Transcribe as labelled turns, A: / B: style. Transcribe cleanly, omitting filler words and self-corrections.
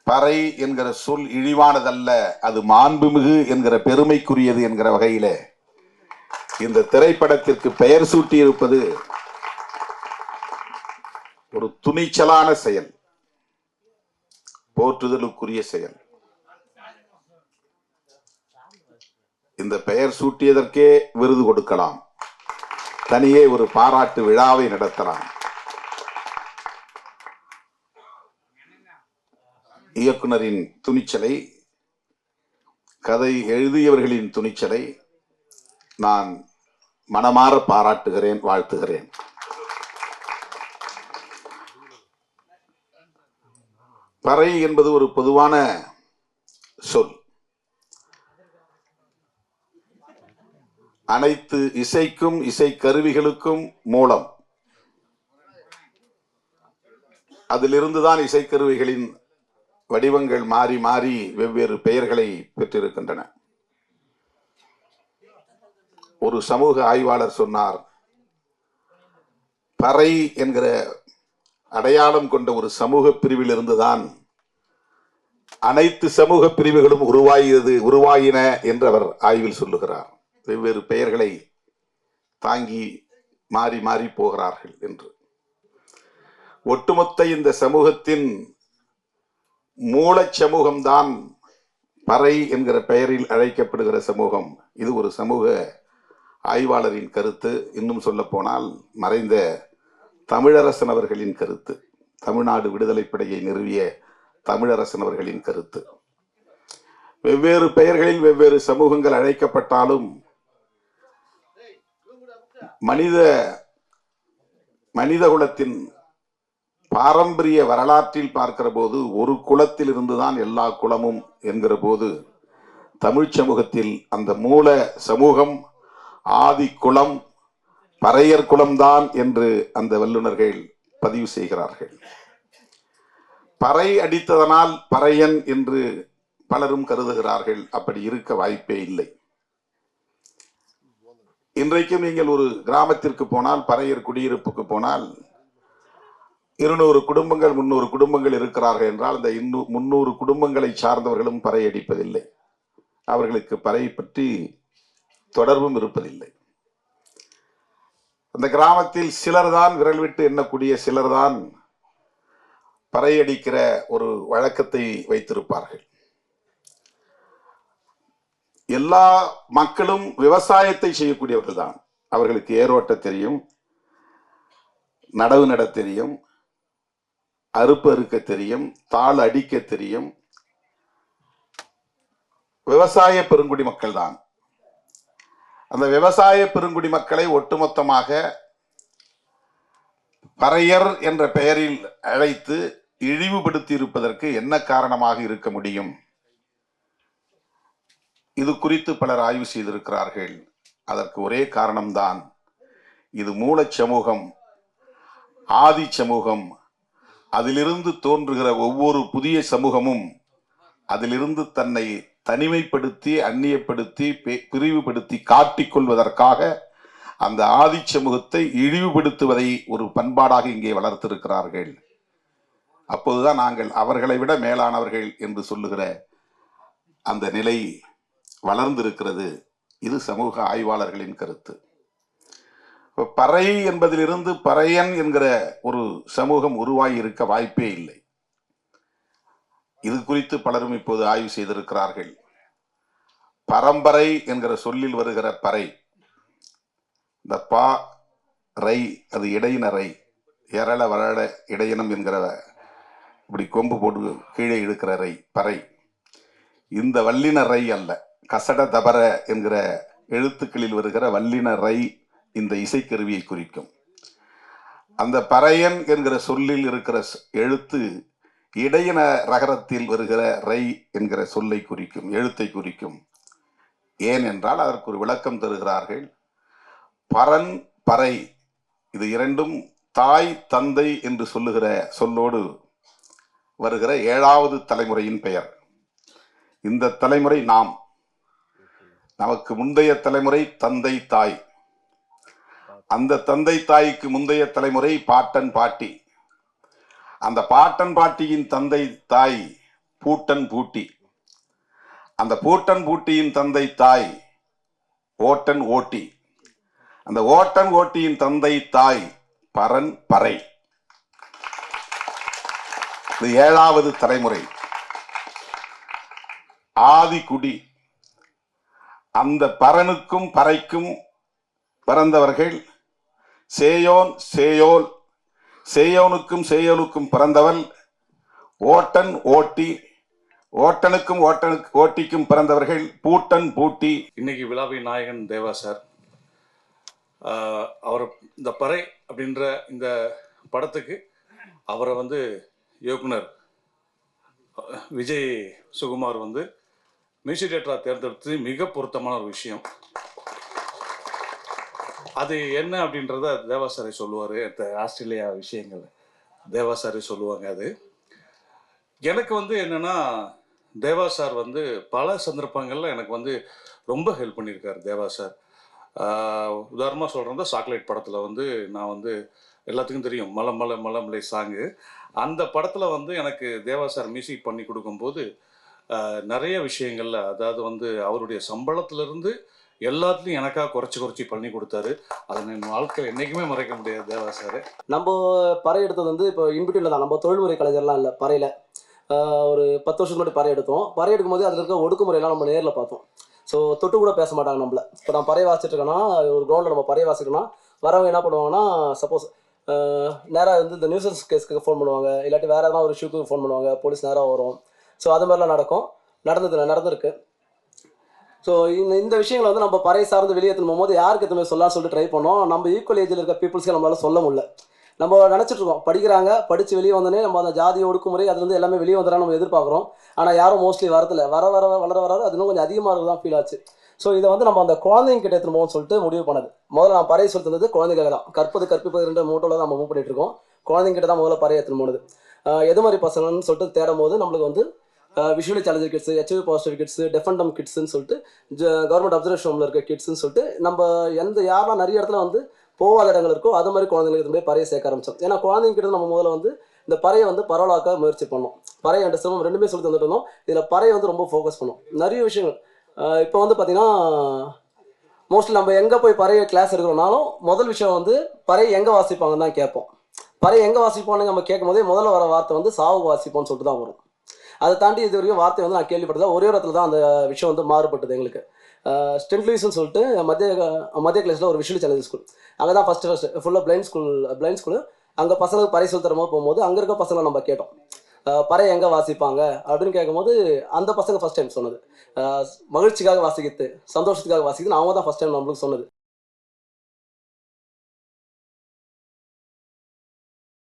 A: பறை என்கிற சொல் இழிவானதல்ல, அது மாண்புமிகு என்கிற பெருமைக்குரியது என்கிற வகையில இந்த திரைப்படத்திற்கு பெயர் சூட்டி இருப்பது ஒரு துணிச்சலான செயல், போற்றுதலுக்குரிய செயல். இந்த பெயர் சூட்டியதற்கே விருது கொடுக்கலாம், தனியே ஒரு பாராட்டு விழாவை நடத்தலாம். இயக்குனரின் துணிச்சலை, கதை எழுதியவர்களின் துணிச்சலை நான் மனமாற பாராட்டுகிறேன், வாழ்த்துகிறேன். பறை என்பது ஒரு பொதுவான சொல். அனைத்து இசைக்கும் இசை கருவிகளுக்கும் மூலம். அதிலிருந்துதான் இசைக்கருவிகளின் வடிவங்கள் மாறி மாறி வெவ்வேறு பெயர்களை பெற்றிருக்கின்றன. ஒரு சமூக ஆய்வாளர் சொன்னார், பறை என்கிற அடையாளம் கொண்ட ஒரு சமூக பிரிவில் இருந்துதான் அனைத்து சமூக பிரிவுகளும் உருவாயின என்று அவர் ஆய்வில் சொல்லுகிறார். வெவ்வேறு பெயர்களை தாங்கி மாறி மாறி போகிறார்கள் என்று. ஒட்டுமொத்த இந்த சமூகத்தின் மூலச் சமூகம்தான் பறை என்கிற பெயரில் அழைக்கப்படுகிற சமூகம். இது ஒரு சமூக ஆய்வாளரின் கருத்து. இன்னும் சொல்ல போனால் மறைந்த தமிழரசன் அவர்களின் கருத்து, தமிழ்நாடு விடுதலைப்படையை நிறுவிய தமிழரசன் அவர்களின் கருத்து. வெவ்வேறு பெயர்களில் வெவ்வேறு சமூகங்கள் அழைக்கப்பட்டாலும் மனித குலத்தின் பாரம்பரிய வரலாற்றில் பார்க்கிற போது ஒரு குலத்தில் இருந்துதான் எல்லா குலமும் என்கிற போது தமிழ் சமூகத்தில் அந்த மூல சமூகம் ஆதி குலம் பறையர் குலம்தான் என்று அந்த வல்லுநர்கள் பதிவு செய்கிறார்கள். பறை அடித்ததனால் பறையன் என்று பலரும் கருதுகிறார்கள். அப்படி இருக்க வாய்ப்பே இல்லை. இன்றைக்கும் நீங்கள் ஒரு கிராமத்திற்கு போனால், பறையர் குடியிருப்புக்கு போனால், 200 குடும்பங்கள் 300 குடும்பங்கள் இருக்கிறார்கள் என்றால் அந்த 300 குடும்பங்களை சார்ந்தவர்களும் பறை அடிப்பதில்லை. அவர்களுக்கு பறை பற்றி தொடர்பும் இருப்பதில்லை. அந்த கிராமத்தில் சிலர்தான், விரல் விட்டு எண்ணக்கூடிய சிலர்தான் பறை அடிக்கிற ஒரு வழக்கத்தை வைத்திருப்பார்கள். எல்லா மக்களும் விவசாயத்தை செய்யக்கூடியவர்கள் தான். அவர்களுக்கு ஏரோட்ட தெரியும், நடவு நட தெரியும், அறுப்பு அறுக்க தெரியும், தாள் அடிக்க தெரியும். விவசாய பெருங்குடி மக்கள் தான். அந்த விவசாய பெருங்குடி மக்களை ஒட்டுமொத்தமாக பறையர் என்ற பெயரில் அழைத்து இழிவுபடுத்தி இருப்பதற்கு என்ன காரணமாக இருக்க முடியும்? இது குறித்து பலர் ஆய்வு செய்திருக்கிறார்கள். அதற்கு ஒரே காரணம்தான், இது மூலச் சமூகம், ஆதி சமூகம். அதிலிருந்து தோன்றுகிற ஒவ்வொரு புதிய சமூகமும் அதிலிருந்து தன்னை தனிமைப்படுத்தி, அந்நியப்படுத்தி, பிரிவுபடுத்தி காட்டிக் கொள்வதற்காக அந்த ஆதி சமூகத்தை இழிவுபடுத்துவதை ஒரு பண்பாடாக இங்கே வளர்த்திருக்கிறார்கள். அப்போதுதான் நாங்கள் அவர்களை விட மேலானவர்கள் என்று சொல்லுகிற அந்த நிலை வளர்ந்திருக்கிறது. இது சமூக ஆய்வாளர்களின் கருத்து. பறை என்பதிலிருந்து பறையன் என்கிற ஒரு சமூகம் உருவாகி இருக்க வாய்ப்பே இல்லை. இது குறித்து பலரும் இப்போது ஆய்வு செய்திருக்கிறார்கள். பரம்பரை என்கிற சொல்லில் வருகிற பறை, இந்த பா ரை, அது இடையின ரை, எரள வளர இடையினம் என்கிற இப்படி கொம்பு போட்டு கீழே இழுக்கிற ரை பறை. இந்த வல்லின ரை அல்ல, கசட தபர என்கிற எழுத்துக்களில் வருகிற வல்லின ரை இந்த இசைக்கருவியை குறிக்கும். அந்த பறையன் என்கிற சொல்லில் இருக்கிற எழுத்து இடையின ரகரத்தில் வருகிற ரை என்கிற சொல்லை குறிக்கும், எழுத்தை குறிக்கும். ஏன் என்றால் அதற்கு ஒரு விளக்கம் தருகிறார்கள். பரன் பறை, இது இரண்டும் தாய் தந்தை என்று சொல்லுகிற சொல்லோடு வருகிற 7வது தலைமுறையின் பெயர். இந்த தலைமுறை நாம், நமக்கு முந்தைய தலைமுறை தந்தை தாய், அந்த தந்தை தாய்க்கு முந்தைய தலைமுறை பாட்டன் பாட்டி, அந்த பாட்டன் பாட்டியின் தந்தை தாய் பூட்டன் பூட்டி. அந்த பூட்டன் பூட்டியின் தந்தை தாய் ஓட்டன் ஓட்டி. அந்த ஓட்டன் ஓட்டியின் தந்தை தாய் பரன் பறை. இது 7வது தலைமுறை. ஆதிக்குடி. அந்த பரனுக்கும் பறைக்கும் பிறந்தவர்கள் சேயோன் சேயோல். சேயோனுக்கும் சேயோலுக்கும் பிறந்தவள் ஓட்டன் ஓட்டி. ஓட்டனுக்கும் ஓட்டிக்கும் பிறந்தவர்கள் பூட்டன் பூட்டி.
B: இன்னைக்கு விழாவின் நாயகன் தேவா சார். அவர் இந்த பறை அப்படின்ற இந்த படத்துக்கு அவரை வந்து இயக்குனர் விஜய் சுகுமார் வந்து மியூசிக் டேரக்டராக தேர்ந்தெடுத்து மிக பொருத்தமான ஒரு விஷயம். அது என்ன அப்படின்றத தேவா சாரை சொல்லுவார். இந்த ஆஸ்திரேலியா விஷயங்கள் தேவா சாரை சொல்லுவாங்க. அது எனக்கு வந்து என்னென்னா, தேவா சார் வந்து பல சந்தர்ப்பங்களில் எனக்கு வந்து ரொம்ப ஹெல்ப் பண்ணியிருக்காரு தேவா சார். உதாரணமாக சொல்கிறேன், சாக்லேட் படத்தில் வந்து நான் வந்து எல்லாத்துக்கும் தெரியும் மலை மலை மலை மலை சாங்கு. அந்த படத்தில் வந்து எனக்கு தேவா சார் மியூசிக் பண்ணி கொடுக்கும்போது நிறைய விஷயங்களில், அதாவது வந்து அவருடைய சம்பளத்திலிருந்து எல்லாத்துலையும் எனக்காக குறைச்சி பண்ணி கொடுத்தாரு. அதை என் வாழ்க்கையில் என்றைக்குமே மறைக்க முடியாது தேவா சார்.
C: நம்ம பறை எடுத்தது வந்து இப்போ இன்பிட்டியில் தான். நம்ம தொழில்முறை கலைஞர்லாம் இல்லை. பறையில் ஒரு 10 வருஷத்துக்கு முன்னாடி பறை எடுத்தோம். பறை எடுக்கும்போது அதில் இருக்க ஒடுக்குமுறையெல்லாம் நம்ம நேரில் பார்த்தோம். ஸோ தொட்டு கூட பேச மாட்டாங்க நம்மள. இப்போ நான் பறை வாசிச்சிட்ருக்கேன்னா, ஒரு கிரௌண்டில் நம்ம பறை வாசிக்கணும்னா வரவங்க என்ன பண்ணுவாங்கன்னா, சப்போஸ் நேராக வந்து இந்த நியூசன்ஸ் கேஸ்க்கு ஃபோன் பண்ணுவாங்க, இல்லாட்டி வேறு எதனா ஒரு இஷ்யூக்கு ஃபோன் பண்ணுவாங்க, போலீஸ் நேராக வரும். ஸோ அது மாதிரிலாம் நடந்திருக்கு. ஸோ இந்த விஷயங்களை வந்து நம்ம பறை சார்ந்து வெளியேற்றணும் போகும்போது யாருக்கு எத்தனை சொல்லலாம்னு சொல்லிட்டு ட்ரை பண்ணோம். நம்ம ஈக்குவல் ஏஜில் இருக்க பீப்புள்ஸ்க்கு நம்மளால சொல்ல முடியல. நம்ம நினச்சிட்ருக்கோம் படிக்கிறாங்க, படித்து வெளியே வந்தோடனே நம்ம அந்த ஜாதி ஒடுக்குமுறை அதுலேருந்து எல்லாமே வெளியே வந்துடுறாங்க நம்ம எதிர்பார்க்குறோம். ஆனால் யாரும் மோஸ்ட்லி வரதில்லை. வளர அது இன்னும் கொஞ்சம் அதிகமாக தான் ஃபீல் ஆச்சு. ஸோ இதை வந்து நம்ம அந்த குழந்தைங்க கிட்ட எடுத்துன்னு போகணும்னு சொல்லிட்டு முடிவு பண்ணது. முதல்ல நான் பறை சொல்லி தந்தது குழந்தைங்க தான். கற்பிப்பது 2 மூட்டோவில் தான் நம்ம மூவ் பண்ணிட்டு இருக்கோம். குழந்தைங்க கிட்ட தான் முதல்ல பறை எடுத்துன்னு போனது. எது மாதிரி பசங்கன்னு சொல்லிட்டு தேடும் போது நம்மளுக்கு வந்து visually challenger kids, HIV positive kids, deaf and டம் கிட்ஸுன்னு சொல்லிட்டு கவர்மெண்ட் அப்சர்வேஷன் ஹோமில் இருக்க கிட்ஸுன்னு சொல்லிட்டு நம்ம யாரெல்லாம் நிறைய இடத்துல வந்து போகாத இடங்கள் இருக்கோ அது மாதிரி குழந்தைங்களுக்கு போய் பறையை சேர்க்க ஆரம்பித்தோம். ஏன்னா குழந்தைங்க கிட்ட நம்ம முதல்ல வந்து இந்த பறையை வந்து பரவலாக்க முயற்சி பண்ணோம். பறை அண்ட் சிரமம் 2மே சொல்லி தந்துட்டு இருந்தோம். இதில் பறையை வந்து ரொம்ப ஃபோக்கஸ் பண்ணோம். நிறைய விஷயங்கள் இப்போ வந்து பார்த்திங்கன்னா, மோஸ்ட்லி நம்ம எங்கே போய் பறையை கிளாஸ் எடுக்கிறோம்னாலும் முதல் விஷயம் வந்து பறை எங்கே வாசிப்பாங்கன்னு தான் கேட்போம். பறை எங்கே வாசிப்போன்னு நம்ம கேட்கும் போதே முதல்ல வர வார்த்தை வந்து சாவு வாசிப்போம்னு சொல்லிட்டு தான் வரும். அதை தாண்டி இது வரைக்கும் வார்த்தை வந்து நான் கேள்விப்பட்டதில்லை. ஒரே இடத்துல தான் அந்த விஷயம் வந்து மாறுபட்டது எங்களுக்கு. ஸ்டென்ட் லூயிஸ்ன்னு சொல்லிட்டு மத்திய கிளாஸில் ஒரு விஷுவலி சேலஞ்சர் ஸ்கூல். அங்கே தான் ஃபஸ்ட்டு ஃபுல்லாக பிளைண்ட் ஸ்கூலு. அங்கே பசங்களுக்கு பறை சொல்லி தரமாக போகும்போது அங்கே இருக்க பசங்களை நம்ம கேட்டோம், பறை எங்கே வாசிப்பாங்க அப்படின்னு கேட்கும்போது அந்த பசங்க ஃபஸ்ட் டைம் சொன்னது மகிழ்ச்சிக்காக வாசிக்கிறது, சந்தோஷத்துக்காக வாசிக்கிறது அவங்க தான் ஃபஸ்ட் டைம் நம்மளுக்கு சொன்னது.